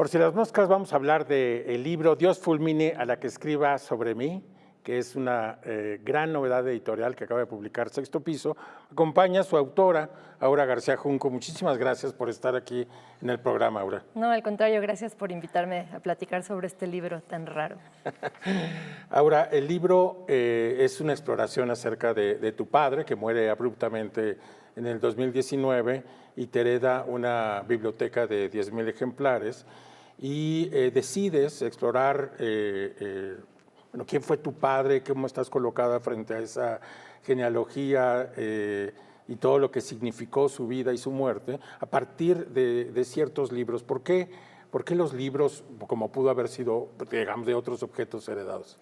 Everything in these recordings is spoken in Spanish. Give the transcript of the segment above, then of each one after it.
Por si las moscas, vamos a hablar del libro Dios fulmine a la que escriba sobre mí, que es una gran novedad editorial que acaba de publicar Sexto Piso. Acompaña a su autora, Aura García Junco. Muchísimas gracias por estar aquí en el programa, Aura. No, al contrario, gracias por invitarme a platicar sobre este libro tan raro. Aura, el libro es una exploración acerca de tu padre, que muere abruptamente en el 2019 y te hereda una biblioteca de 10,000 ejemplares y decides explorar bueno, quién fue tu padre, cómo estás colocada frente a esa genealogía y todo lo que significó su vida y su muerte a partir de ciertos libros. ¿Por qué los libros, como pudo haber sido, digamos, de otros objetos heredados?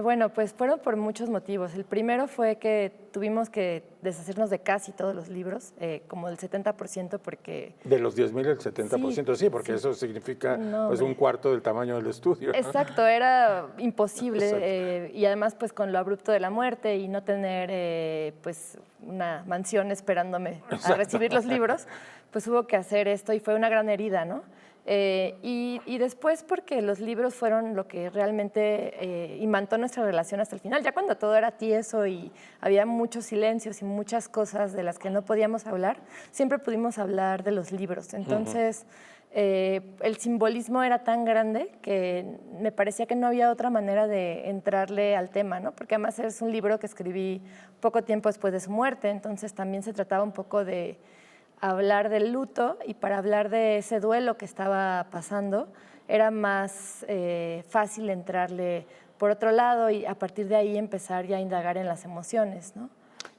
Bueno, pues fueron por muchos motivos. El primero fue que tuvimos que deshacernos de casi todos los libros, como del 70%, porque... De los 10,000, el 70%, sí, porque sí. eso significa pues, un cuarto del tamaño del estudio, ¿no? Exacto, era imposible, y además pues con lo abrupto de la muerte y no tener pues una mansión esperándome a recibir los libros, pues hubo que hacer esto y fue una gran herida, ¿no? Y después porque los libros fueron lo que realmente imantó nuestra relación hasta el final. Ya cuando todo era tieso y había muchos silencios y muchas cosas de las que no podíamos hablar, siempre pudimos hablar de los libros. Entonces, el simbolismo era tan grande que me parecía que no había otra manera de entrarle al tema, ¿no? Porque además es un libro que escribí poco tiempo después de su muerte, entonces también se trataba un poco de hablar del luto, y para hablar de ese duelo que estaba pasando era más fácil entrarle por otro lado y a partir de ahí empezar ya a indagar en las emociones, ¿no?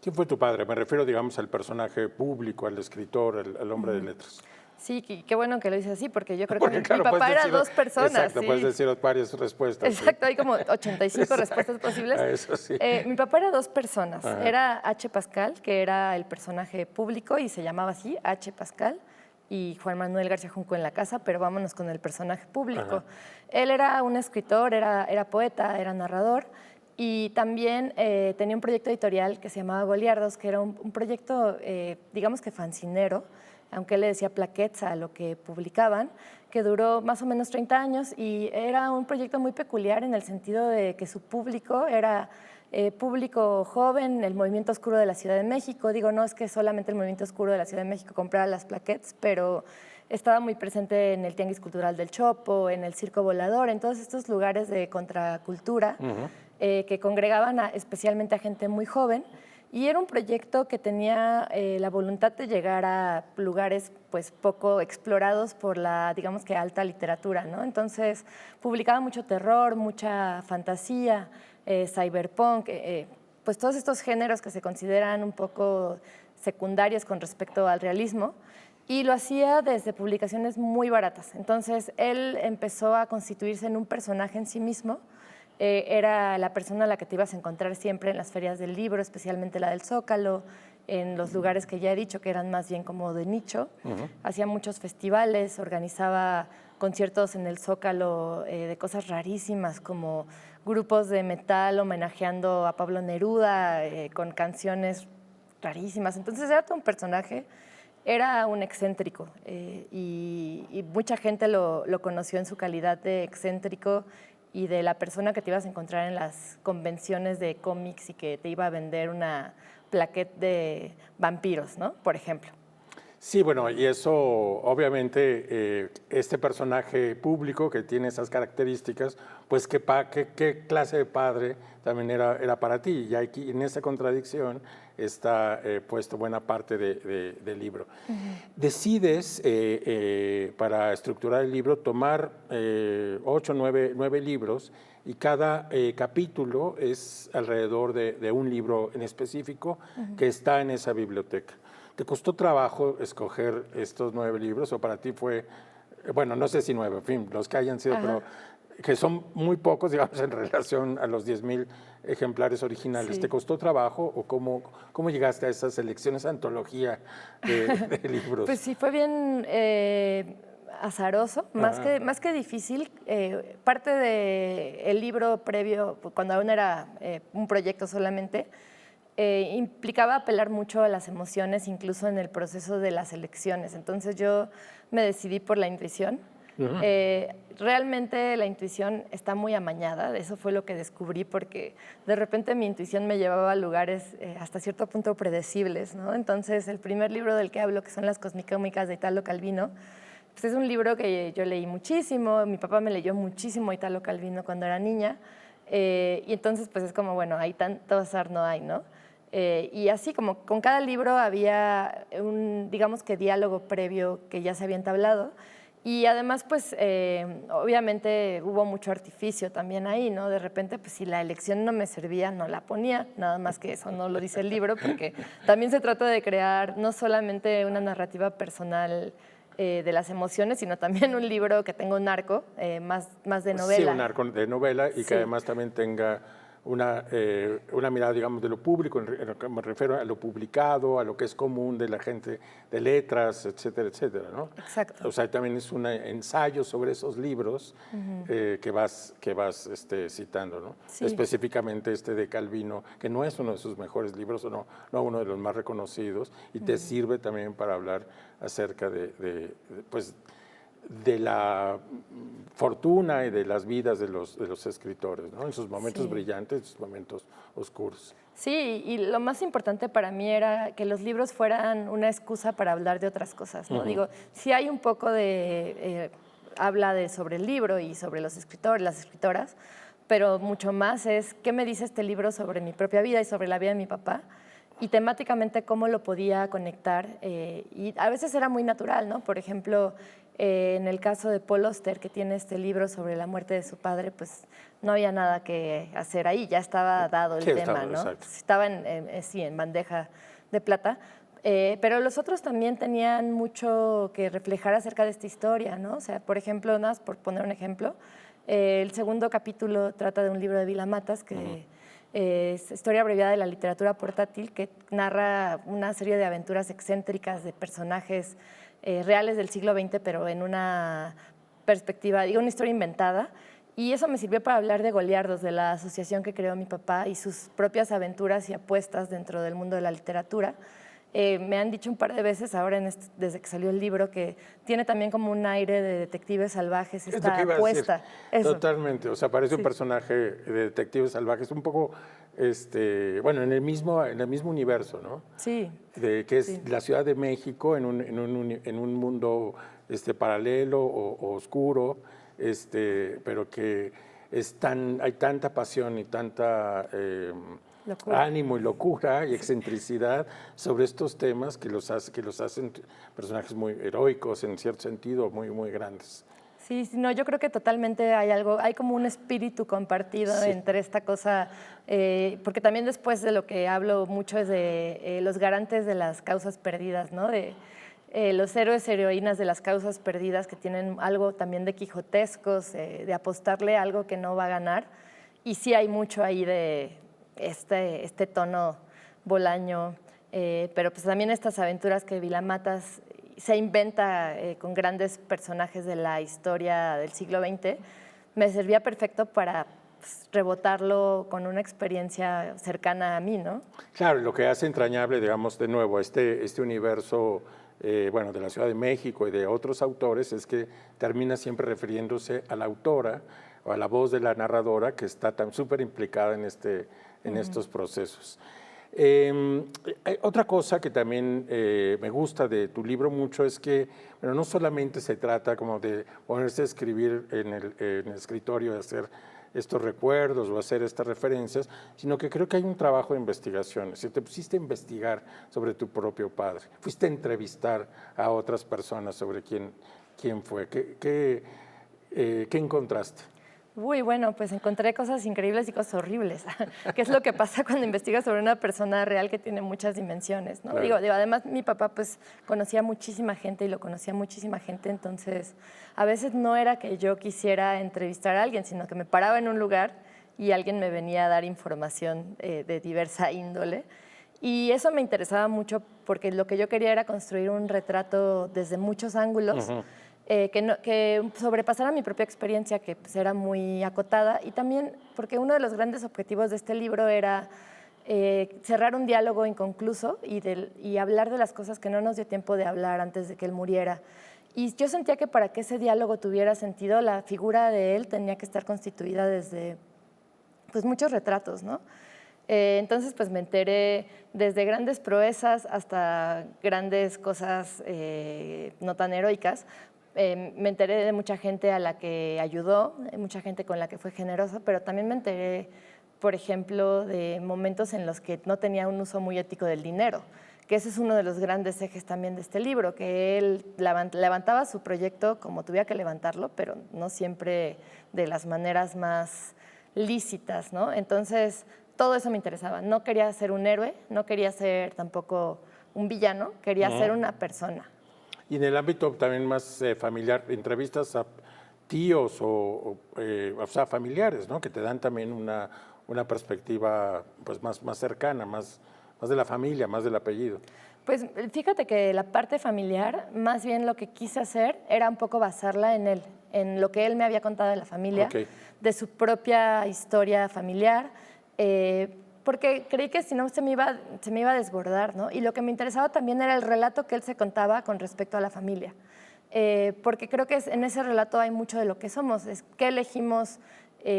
¿Quién fue tu padre? Me refiero, digamos, al personaje público, al escritor, al hombre de letras. Sí, qué bueno que lo dices así, porque yo creo Porque, que claro, mi papá era decir, dos personas. Exacto, sí. puedes decir varias respuestas. Exacto, ¿sí? hay como 85 respuestas posibles. Eso sí. Mi papá era dos personas. Ajá. Era H. Pascal, que era el personaje público y se llamaba así, H. Pascal, y Juan Manuel García Junco en la casa, pero vámonos con el personaje público. Ajá. Él era un escritor, era poeta, era narrador, y también tenía un proyecto editorial que se llamaba Goliardos, que era un proyecto, digamos que fancinero, aunque él le decía plaquettes a lo que publicaban, que duró más o menos 30 años y era un proyecto muy peculiar en el sentido de que su público era público joven, el movimiento oscuro de la Ciudad de México. Digo, no es que solamente el movimiento oscuro de la Ciudad de México comprara las plaquettes, pero estaba muy presente en el Tianguis Cultural del Chopo, en el Circo Volador, en todos estos lugares de contracultura que congregaban especialmente a gente muy joven. Y era un proyecto que tenía la voluntad de llegar a lugares pues poco explorados por la, digamos que, alta literatura, ¿no? Entonces, publicaba mucho terror, mucha fantasía, cyberpunk, pues todos estos géneros que se consideran un poco secundarios con respecto al realismo, y lo hacía desde publicaciones muy baratas. Entonces, él empezó a constituirse en un personaje en sí mismo. Era la persona a la que te ibas a encontrar siempre en las ferias del libro, especialmente la del Zócalo, en los lugares que ya he dicho que eran más bien como de nicho. Hacía muchos festivales, organizaba conciertos en el Zócalo de cosas rarísimas como grupos de metal homenajeando a Pablo Neruda con canciones rarísimas. Entonces era todo un personaje. Era un excéntrico y mucha gente lo conoció en su calidad de excéntrico y de la persona que te ibas a encontrar en las convenciones de cómics y que te iba a vender una plaquette de vampiros, ¿no? Por ejemplo. Sí, bueno, y eso obviamente este personaje público que tiene esas características, pues qué clase de padre también era para ti. Y aquí en esa contradicción está puesto buena parte del libro. Decides para estructurar el libro tomar 8, 9 libros y cada capítulo es alrededor de un libro en específico que está en esa biblioteca. ¿Te costó trabajo escoger estos 9 libros o para ti fue, bueno, no sé si 9, en fin, los que hayan sido, pero que son muy pocos, digamos, en relación a los 10,000 ejemplares originales? Sí. ¿Te costó trabajo o cómo llegaste a esas selecciones, esa antología de libros? Pues sí, fue bien azaroso, más que difícil. Parte del libro previo, cuando aún era un proyecto solamente, implicaba apelar mucho a las emociones, incluso en el proceso de las elecciones. Entonces yo me decidí por la intuición. Realmente la intuición está muy amañada, eso fue lo que descubrí, porque de repente mi intuición me llevaba a lugares hasta cierto punto predecibles, ¿no? Entonces, el primer libro del que hablo, que son Las Cosmicómicas de Italo Calvino, pues es un libro que yo leí muchísimo, mi papá me leyó muchísimo Italo Calvino cuando era niña, y entonces pues es como, bueno, hay tanto azar no hay, ¿no? Y así como con cada libro había un, digamos que diálogo previo que ya se había entablado, y además pues obviamente hubo mucho artificio también ahí, ¿no? De repente pues si la elección no me servía no la ponía, nada más que eso no lo dice el libro, porque también se trata de crear no solamente una narrativa personal de las emociones, sino también un libro que tenga un arco más de novela. Sí, un arco de novela y que además también tenga una mirada, digamos, de lo público, en lo que me refiero a lo publicado, a lo que es común de la gente de letras, etcétera, etcétera, ¿no? Exacto. O sea, también es un ensayo sobre esos libros que vas citando, ¿no? Sí. Específicamente este de Calvino, que no es uno de sus mejores libros, o no uno de los más reconocidos, y te sirve también para hablar acerca pues, de la fortuna y de las vidas de los escritores, ¿no? En sus momentos brillantes, en sus momentos oscuros. Sí, y lo más importante para mí era que los libros fueran una excusa para hablar de otras cosas, ¿no? Digo, sí hay un poco de habla sobre el libro y sobre los escritores, las escritoras, pero mucho más es qué me dice este libro sobre mi propia vida y sobre la vida de mi papá, y temáticamente cómo lo podía conectar, y a veces era muy natural, ¿no? Por ejemplo, en el caso de Paul Auster, que tiene este libro sobre la muerte de su padre, pues no había nada que hacer ahí, ya estaba dado el tema, ¿no? Exacto. Estaba en bandeja de plata, pero los otros también tenían mucho que reflejar acerca de esta historia, ¿no? O sea, por ejemplo, nada más por poner un ejemplo, el segundo capítulo trata de un libro de Vila Matas que es Historia abreviada de la literatura portátil, que narra una serie de aventuras excéntricas de personajes reales del siglo XX, pero en una perspectiva, digo, una historia inventada. Y eso me sirvió para hablar de Goliardos, de la asociación que creó mi papá y sus propias aventuras y apuestas dentro del mundo de la literatura. Me han dicho un par de veces ahora, desde que salió el libro, que tiene también como un aire de detectives salvajes esta apuesta. Totalmente, o sea, parece un personaje de detectives salvajes, un poco, bueno, en el mismo universo, ¿no? Sí. Que es la Ciudad de México en un mundo paralelo o oscuro, pero que hay tanta pasión y tanta ánimo y locura y excentricidad sobre estos temas que los hacen personajes muy heroicos, en cierto sentido, muy, muy grandes. Sí, no, yo creo que totalmente hay como un espíritu compartido entre esta cosa, porque también después de lo que hablo mucho es de los garantes de las causas perdidas, ¿no? De los héroes y heroínas de las causas perdidas, que tienen algo también de quijotescos, de apostarle a algo que no va a ganar, y sí hay mucho ahí de este tono Bolaño, pero pues también estas aventuras que Vila Matas se inventa con grandes personajes de la historia del siglo XX, me servía perfecto para rebotarlo con una experiencia cercana a mí, ¿no? Claro, lo que hace entrañable, digamos, de nuevo, este universo, bueno, de la Ciudad de México y de otros autores, es que termina siempre refiriéndose a la autora o a la voz de la narradora, que está tan súper implicada en estos procesos. Otra cosa que también me gusta de tu libro mucho es que, bueno, no solamente se trata como de ponerse a escribir en el escritorio, de hacer estos recuerdos o hacer estas referencias, sino que creo que hay un trabajo de investigación. Si te pusiste a investigar sobre tu propio padre, fuiste a entrevistar a otras personas sobre quién fue, ¿qué encontraste? Uy, bueno, pues encontré cosas increíbles y cosas horribles, que es lo que pasa cuando investigas sobre una persona real que tiene muchas dimensiones, ¿no? Claro. Digo, además mi papá pues conocía muchísima gente y lo conocía muchísima gente, entonces a veces no era que yo quisiera entrevistar a alguien, sino que me paraba en un lugar y alguien me venía a dar información de diversa índole. Y eso me interesaba mucho porque lo que yo quería era construir un retrato desde muchos ángulos, que sobrepasara mi propia experiencia, que pues, era muy acotada, y también porque uno de los grandes objetivos de este libro era cerrar un diálogo inconcluso y hablar de las cosas que no nos dio tiempo de hablar antes de que él muriera. Y yo sentía que para que ese diálogo tuviera sentido, la figura de él tenía que estar constituida desde pues, muchos retratos, ¿no? Entonces, pues me enteré desde grandes proezas hasta grandes cosas no tan heroicas. Me enteré de mucha gente a la que ayudó, mucha gente con la que fue generosa, pero también me enteré, por ejemplo, de momentos en los que no tenía un uso muy ético del dinero, que ese es uno de los grandes ejes también de este libro, que él levantaba su proyecto como tuviera que levantarlo, pero no siempre de las maneras más lícitas, ¿no? Entonces, todo eso me interesaba. No quería ser un héroe, no quería ser tampoco un villano, quería ser una persona. Y en el ámbito también más familiar, entrevistas a tíos o sea, familiares, ¿no? Que te dan también una perspectiva pues, más cercana, más de la familia, más del apellido. Pues fíjate que la parte familiar, más bien lo que quise hacer era un poco basarla en él, en lo que él me había contado de la familia, de su propia historia familiar, porque creí que si no se me iba a desbordar, ¿no? Y lo que me interesaba también era el relato que él se contaba con respecto a la familia, porque creo que en ese relato hay mucho de lo que somos, es qué elegimos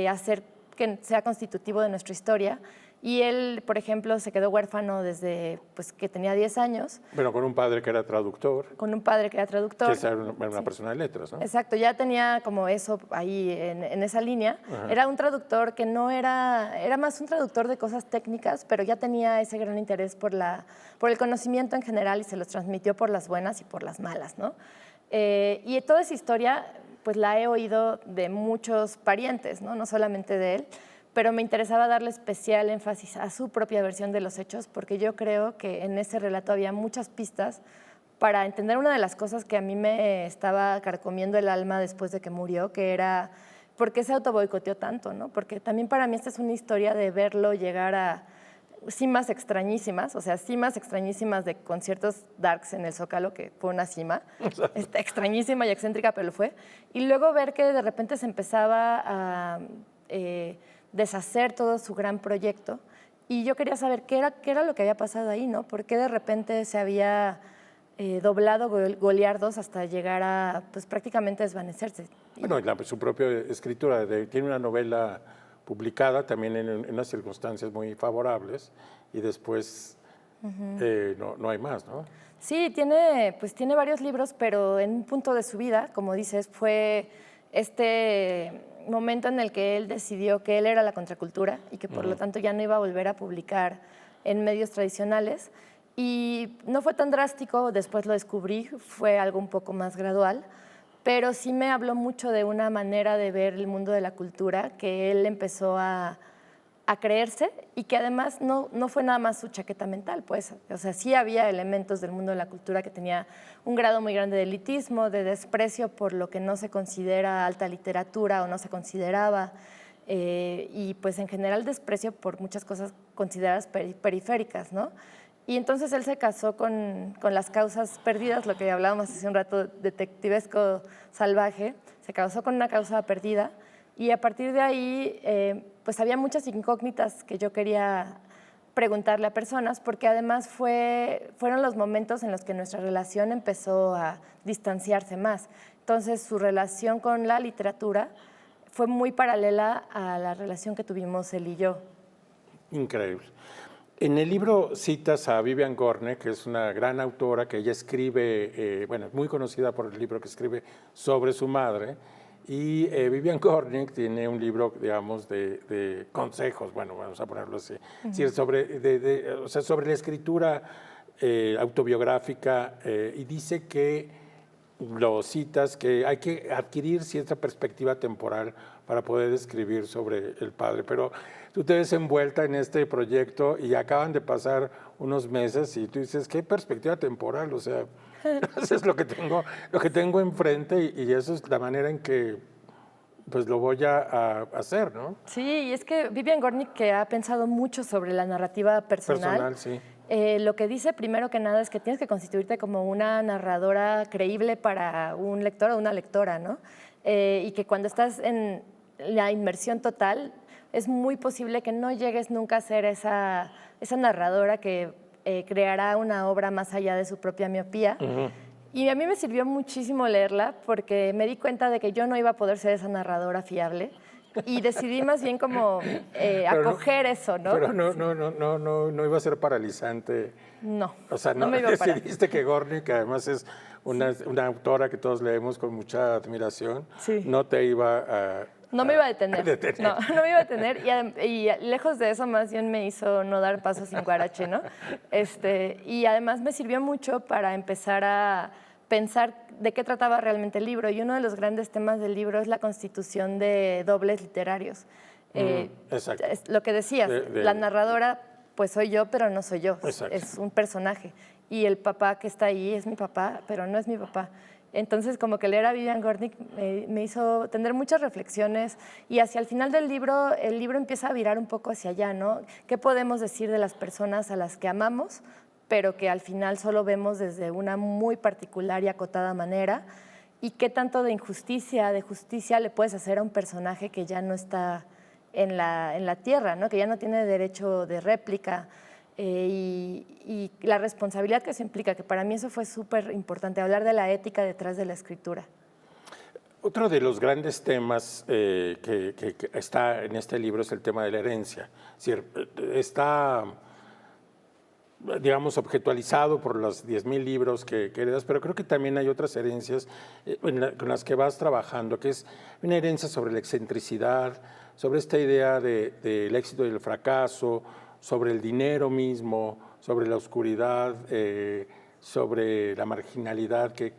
hacer que sea constitutivo de nuestra historia. Y él, por ejemplo, se quedó huérfano desde pues, que tenía 10 años. Bueno, con un padre que era traductor. Con un padre que era traductor. Que era una persona de letras, ¿no? Exacto, ya tenía como eso ahí en esa línea. Era un traductor que no era más un traductor de cosas técnicas, pero ya tenía ese gran interés por el conocimiento en general y se los transmitió por las buenas y por las malas, ¿no? Y toda esa historia, pues la he oído de muchos parientes, ¿no? No solamente de él, pero me interesaba darle especial énfasis a su propia versión de los hechos, porque yo creo que en ese relato había muchas pistas para entender una de las cosas que a mí me estaba carcomiendo el alma después de que murió, que era por qué se autoboicoteó tanto, ¿no? Porque también para mí esta es una historia de verlo llegar a cimas extrañísimas, o sea, cimas extrañísimas de conciertos darks en el Zócalo, que fue una cima extrañísima y excéntrica, pero lo fue, y luego ver que de repente se empezaba a deshacer todo su gran proyecto, y yo quería saber qué era lo que había pasado ahí, ¿no? ¿Por qué de repente se había doblado Goliardos hasta llegar a pues, prácticamente desvanecerse? Bueno, su propia escritura, tiene una novela publicada también en unas circunstancias muy favorables y después no hay más, ¿no? Sí, tiene varios libros, pero en un punto de su vida, como dices, fue este momento en el que él decidió que él era la contracultura y que por lo tanto ya no iba a volver a publicar en medios tradicionales. Y no fue tan drástico, después lo descubrí, fue algo un poco más gradual, pero sí me habló mucho de una manera de ver el mundo de la cultura que él empezó a creerse y que además no fue nada más su chaqueta mental, pues, o sea, sí había elementos del mundo de la cultura que tenía un grado muy grande de elitismo, de desprecio por lo que no se considera alta literatura o no se consideraba, y pues en general desprecio por muchas cosas consideradas periféricas, ¿no? Y entonces él se casó con las causas perdidas, lo que hablábamos hace un rato, detectivesco salvaje, se casó con una causa perdida y a partir de ahí pues había muchas incógnitas que yo quería preguntarle a personas porque además fueron los momentos en los que nuestra relación empezó a distanciarse más. Entonces su relación con la literatura fue muy paralela a la relación que tuvimos él y yo. Increíble. En el libro citas a Vivian Gornick, que es una gran autora que ella escribe, bueno, es muy conocida por el libro que escribe sobre su madre. Y Vivian Gornick tiene un libro, digamos, de consejos, bueno, vamos a ponerlo así, sobre la escritura autobiográfica y dice que, lo citas, que hay que adquirir cierta perspectiva temporal para poder escribir sobre el padre. Pero tú te ves envuelta en este proyecto y acaban de pasar unos meses y tú dices, ¿qué perspectiva temporal? O sea, eso es lo que tengo enfrente y eso es la manera en que pues lo voy a hacer, ¿no? Sí, y es que Vivian Gornick, que ha pensado mucho sobre la narrativa personal, sí. Lo que dice primero que nada es que tienes que constituirte como una narradora creíble para un lector o una lectora, ¿no? Y que cuando estás en la inmersión total, es muy posible que no llegues nunca a ser esa narradora que creará una obra más allá de su propia miopía. Y a mí me sirvió muchísimo leerla porque me di cuenta de que yo no iba a poder ser esa narradora fiable y decidí más bien como acoger eso, ¿no? Pero no iba a ser paralizante. No, O sea, no no me iba a parar. decidiste que Gornick, que además es una autora que todos leemos con mucha admiración, Sí. no te iba a... No me iba a detener. detener. No, no me iba a detener. Y lejos de eso, más bien me hizo no dar paso sin guarache, ¿no? Y además me sirvió mucho para empezar a pensar de qué trataba realmente el libro. Y uno de los grandes temas del libro es la constitución de dobles literarios. exacto. Es lo que decías, la narradora, pues soy yo, pero no soy yo. Exacto. Es un personaje. Y el papá que está ahí es mi papá, pero no es mi papá. Entonces, como que leer a Vivian Gornick me hizo tener muchas reflexiones y hacia el final del libro, el libro empieza a virar un poco hacia allá, ¿no? ¿Qué podemos decir de las personas a las que amamos, pero que al final solo vemos desde una muy particular y acotada manera? ¿Y qué tanto de injusticia, de justicia le puedes hacer a un personaje que ya no está en la tierra, ¿no? Que ya no tiene derecho de réplica? Y la responsabilidad que eso implica, que para mí eso fue súper importante, hablar de la ética detrás de la escritura. Otro de los grandes temas que está en este libro es el tema de la herencia. Es decir, está, digamos, objetualizado por los 10,000 libros que heredas, pero creo que también hay otras herencias con las que vas trabajando, que es una herencia sobre la excentricidad, sobre esta idea del éxito y el fracaso, sobre el dinero mismo, sobre la oscuridad, sobre la marginalidad que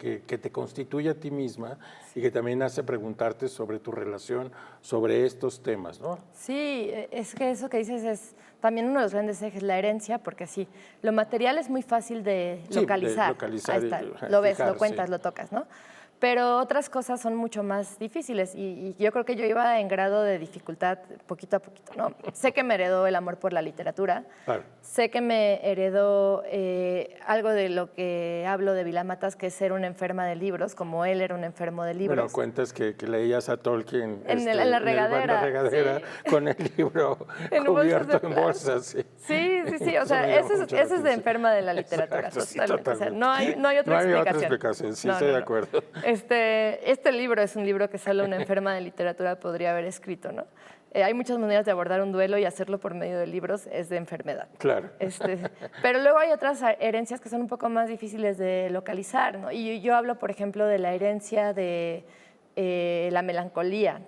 te constituye a ti misma y que también hace preguntarte sobre tu relación sobre estos temas, ¿no? Sí, es que eso que dices es también uno de los grandes ejes, la herencia, porque sí, lo material es muy fácil de localizar. De localizar. Ahí está, lo ves, fijar, lo cuentas, sí. lo tocas, ¿no? Pero otras cosas son mucho más difíciles y yo creo que yo iba en grado de dificultad poquito a poquito, ¿no? Sé que me heredó el amor por la literatura, Claro. sé que me heredó algo de lo que hablo de Vila Matas, que es ser una enferma de libros, como él era un enfermo de libros. Bueno, cuentas que leías a Tolkien En la regadera, sí. Con el libro cubierto en bolsas. Sí, sí, o sea, eso es de enferma de la literatura, exacto, sí, totalmente. O sea, no hay otra no hay explicación. otra explicación, sí, estoy de acuerdo. Este libro es un libro que solo una enferma de literatura podría haber escrito, ¿no? Hay muchas maneras de abordar un duelo y hacerlo por medio de libros es de enfermedad. Claro. Pero luego hay otras herencias que son un poco más difíciles de localizar, ¿no? Y yo hablo, por ejemplo, de la herencia de la melancolía,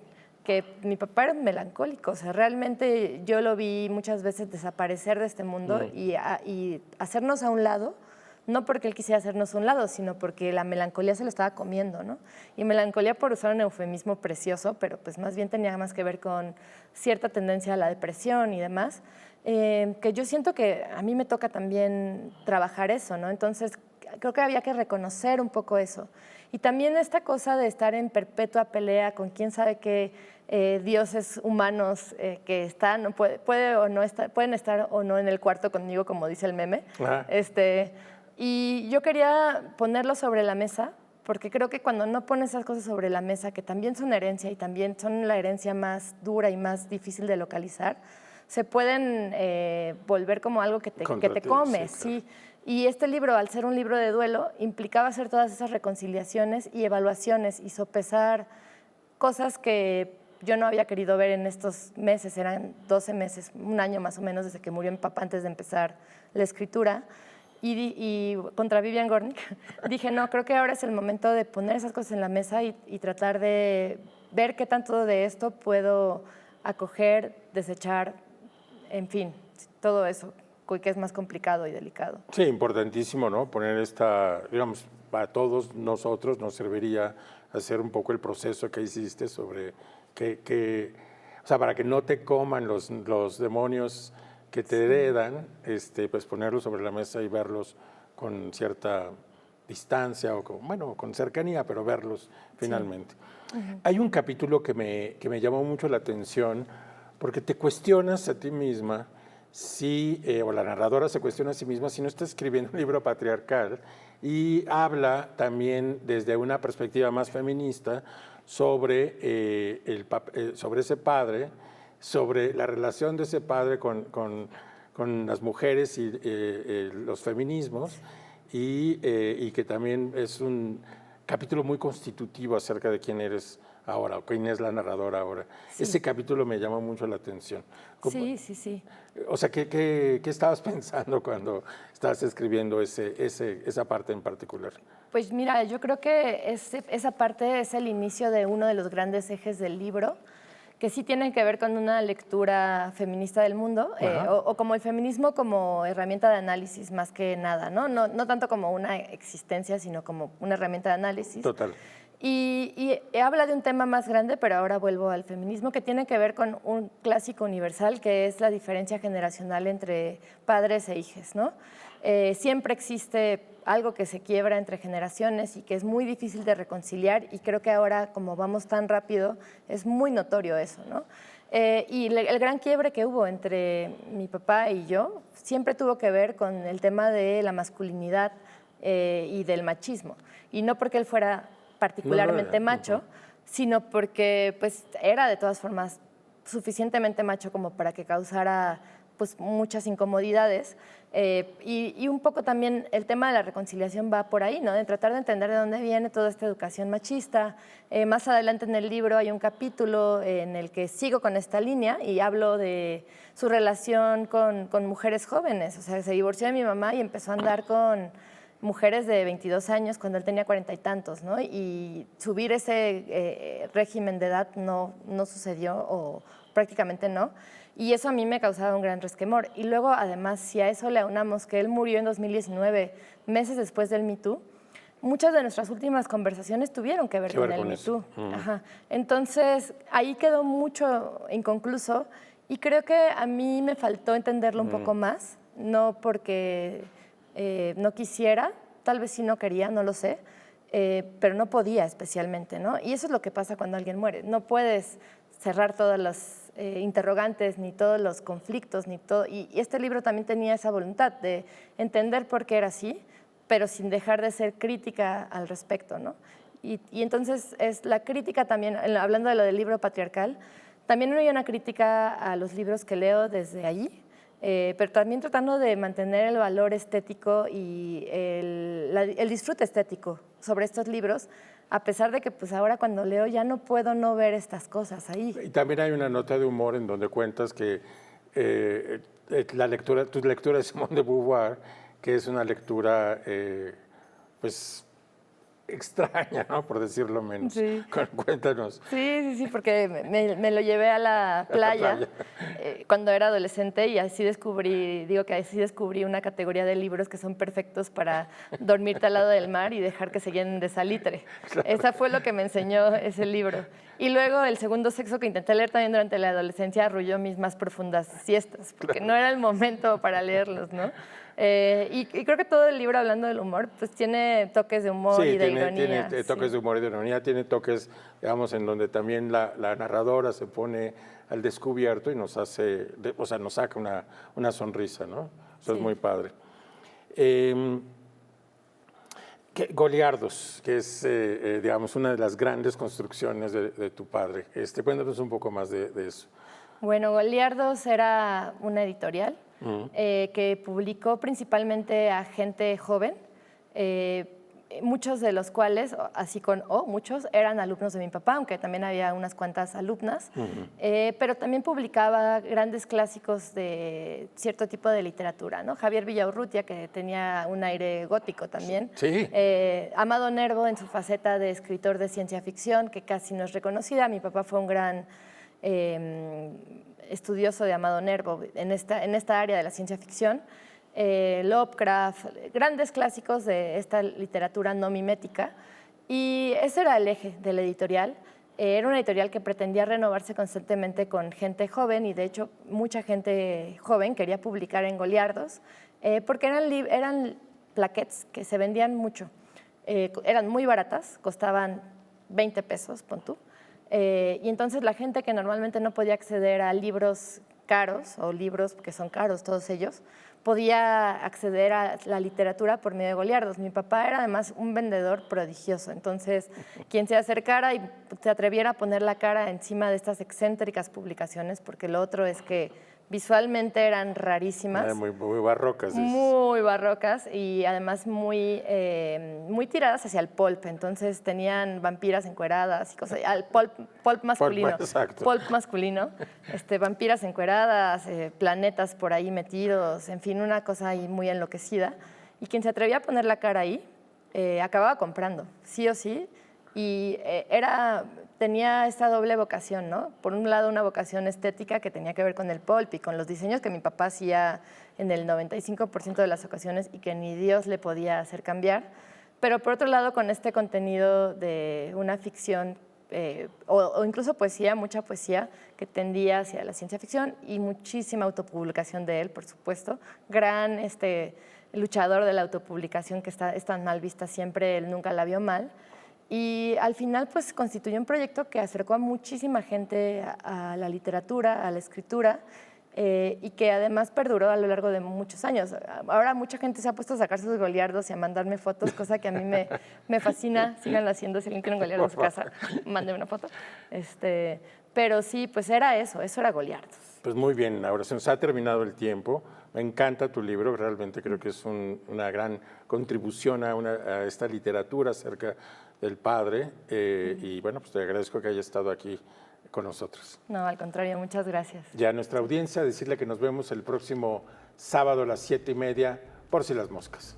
que mi papá era melancólico, o sea, realmente yo lo vi muchas veces desaparecer de este mundo y hacernos a un lado, no porque él quisiera hacernos a un lado, sino porque la melancolía se lo estaba comiendo, ¿no? Y melancolía, por usar un eufemismo precioso, pero pues más bien tenía más que ver con cierta tendencia a la depresión y demás, que yo siento que a mí me toca también trabajar eso, ¿no? Entonces, creo que había que reconocer un poco eso. Y también esta cosa de estar en perpetua pelea con quién sabe qué dioses humanos que están, puede o no estar, pueden estar o no en el cuarto conmigo, como dice el meme. Ajá. Y yo quería ponerlo sobre la mesa, porque creo que cuando no pones esas cosas sobre la mesa, que también son herencia y también son la herencia más dura y más difícil de localizar, se pueden volver como algo que te come, sí. Claro. Y este libro, al ser un libro de duelo, implicaba hacer todas esas reconciliaciones y evaluaciones y sopesar cosas que yo no había querido ver en estos meses, eran 12 meses, un año más o menos desde que murió mi papá antes de empezar la escritura. Y contra Vivian Gornick dije, no, creo que ahora es el momento de poner esas cosas en la mesa y tratar de ver qué tanto de esto puedo acoger, desechar, en fin, todo eso, que es más complicado y delicado. Sí, importantísimo, ¿no? Poner digamos, a todos nosotros nos serviría hacer un poco el proceso que hiciste sobre o sea, para que no te coman los demonios que te heredan, pues ponerlos sobre la mesa y verlos con cierta distancia o con cercanía, pero verlos finalmente. Sí. Hay un capítulo que me llamó mucho la atención porque te cuestionas a ti misma o la narradora se cuestiona a sí misma si no está escribiendo un libro patriarcal y habla también desde una perspectiva más feminista sobre ese padre, sobre la relación de ese padre con las mujeres y los feminismos y que también es un capítulo muy constitutivo acerca de quién eres ahora, o quién es la narradora ahora. Sí. Ese capítulo me llama mucho la atención. Sí, sí, sí. O sea, ¿qué estabas pensando cuando estabas escribiendo esa parte en particular? Pues mira, yo creo que esa parte es el inicio de uno de los grandes ejes del libro, que sí tiene que ver con una lectura feminista del mundo, o como el feminismo como herramienta de análisis más que nada, ¿no? No tanto como una existencia, sino como una herramienta de análisis. Total. Y habla de un tema más grande, pero ahora vuelvo al feminismo, que tiene que ver con un clásico universal, que es la diferencia generacional entre padres e hijos, ¿no? Siempre existe algo que se quiebra entre generaciones y que es muy difícil de reconciliar, y creo que ahora, como vamos tan rápido, es muy notorio eso, ¿no? Y el gran quiebre que hubo entre mi papá y yo siempre tuvo que ver con el tema de la masculinidad y del machismo. Y no porque él fuera particularmente macho, sino porque pues, era de todas formas suficientemente macho como para que causara pues, muchas incomodidades. Y un poco también el tema de la reconciliación va por ahí, ¿no? De tratar de entender de dónde viene toda esta educación machista. Más adelante en el libro hay un capítulo en el que sigo con esta línea y hablo de su relación con mujeres jóvenes. O sea, se divorció de mi mamá y empezó a andar con mujeres de 22 años cuando él tenía 40 y tantos, ¿no? Y subir ese régimen de edad no sucedió, o prácticamente no. Y eso a mí me causaba un gran resquemor. Y luego, además, si a eso le aunamos que él murió en 2019, meses después del Me Too, muchas de nuestras últimas conversaciones tuvieron que ver con el Me Too. Ajá. Entonces, ahí quedó mucho inconcluso y creo que a mí me faltó entenderlo un poco más, no porque no quisiera, tal vez sí no quería, no lo sé, pero no podía especialmente, ¿no? Y eso es lo que pasa cuando alguien muere. No puedes cerrar todas las interrogantes, ni todos los conflictos, ni todo. Y este libro también tenía esa voluntad de entender por qué era así, pero sin dejar de ser crítica al respecto, ¿no? Y entonces es la crítica también, hablando de lo del libro patriarcal, también hay una crítica a los libros que leo desde allí, pero también tratando de mantener el valor estético y el disfrute estético sobre estos libros, a pesar de que pues ahora cuando leo ya no puedo no ver estas cosas ahí. Y también hay una nota de humor en donde cuentas que tu lectura de Simone de Beauvoir, que es una lectura pues extraña, ¿no? Por decirlo menos. Sí. Cuéntanos. Sí, porque me lo llevé a la playa, cuando era adolescente, y así descubrí una categoría de libros que son perfectos para dormirte al lado del mar y dejar que se llenen de salitre. Claro. Esa fue lo que me enseñó ese libro. Y luego El segundo sexo, que intenté leer también durante la adolescencia, arrulló mis más profundas siestas, porque no era el momento para leerlos, ¿no? Y creo que todo el libro, hablando del humor, pues tiene toques de humor y de ironía. Tiene toques de humor y de ironía, tiene toques, digamos, en donde también la narradora se pone al descubierto y nos hace, o sea, nos saca una sonrisa, ¿no? Eso es muy padre. Goliardos, que es, digamos, una de las grandes construcciones de tu padre. Cuéntanos un poco más de eso. Bueno, Goliardos era una editorial que publicó principalmente a gente joven, muchos de los cuales, muchos eran alumnos de mi papá, aunque también había unas cuantas alumnas, pero también publicaba grandes clásicos de cierto tipo de literatura, ¿no? Javier Villaurrutia, que tenía un aire gótico también. Sí. Amado Nervo, en su faceta de escritor de ciencia ficción, que casi no es reconocida. Mi papá fue un gran estudioso de Amado Nervo en esta área de la ciencia ficción. Lovecraft, grandes clásicos de esta literatura no mimética, y ese era el eje de la editorial. Era una editorial que pretendía renovarse constantemente con gente joven, y de hecho mucha gente joven quería publicar en Goliardos, porque eran plaquettes que se vendían mucho, eran muy baratas, costaban 20 pesos, pon tú, y entonces la gente que normalmente no podía acceder a libros caros, o libros que son caros todos ellos, podía acceder a la literatura por medio de Goliardos. Mi papá era además un vendedor prodigioso, entonces quien se acercara y se atreviera a poner la cara encima de estas excéntricas publicaciones, porque lo otro es que Visualmente eran rarísimas. Muy barrocas. Dices. Muy barrocas y además muy tiradas hacia el pulp. Entonces tenían vampiras encueradas y cosas. Al pulp masculino. Exacto. Pulp masculino. Vampiras encueradas, planetas por ahí metidos. En fin, una cosa ahí muy enloquecida. Y quien se atrevía a poner la cara ahí, acababa comprando, sí o sí. Y tenía esta doble vocación, ¿no? Por un lado, una vocación estética que tenía que ver con el pulp y con los diseños que mi papá hacía en el 95% de las ocasiones y que ni Dios le podía hacer cambiar. Pero por otro lado, con este contenido de una ficción o incluso poesía, mucha poesía que tendía hacia la ciencia ficción y muchísima autopublicación de él, por supuesto. Gran luchador de la autopublicación que es tan mal vista siempre, él nunca la vio mal. Y al final, pues, constituyó un proyecto que acercó a muchísima gente a la literatura, a la escritura, y que además perduró a lo largo de muchos años. Ahora mucha gente se ha puesto a sacar sus goliardos y a mandarme fotos, cosa que a mí me fascina. Síganlo haciendo. Si alguien tiene un goliardo en su casa, mándenme una foto. Pero sí, pues era eso era goliardos. Pues muy bien, ahora se nos ha terminado el tiempo. Me encanta tu libro, realmente creo que es una gran contribución a esta literatura acerca del padre. Y bueno, pues te agradezco que hayas estado aquí con nosotros. No, al contrario, muchas gracias. Ya a nuestra audiencia, decirle que nos vemos el próximo sábado a las 7:30 por Si las Moscas.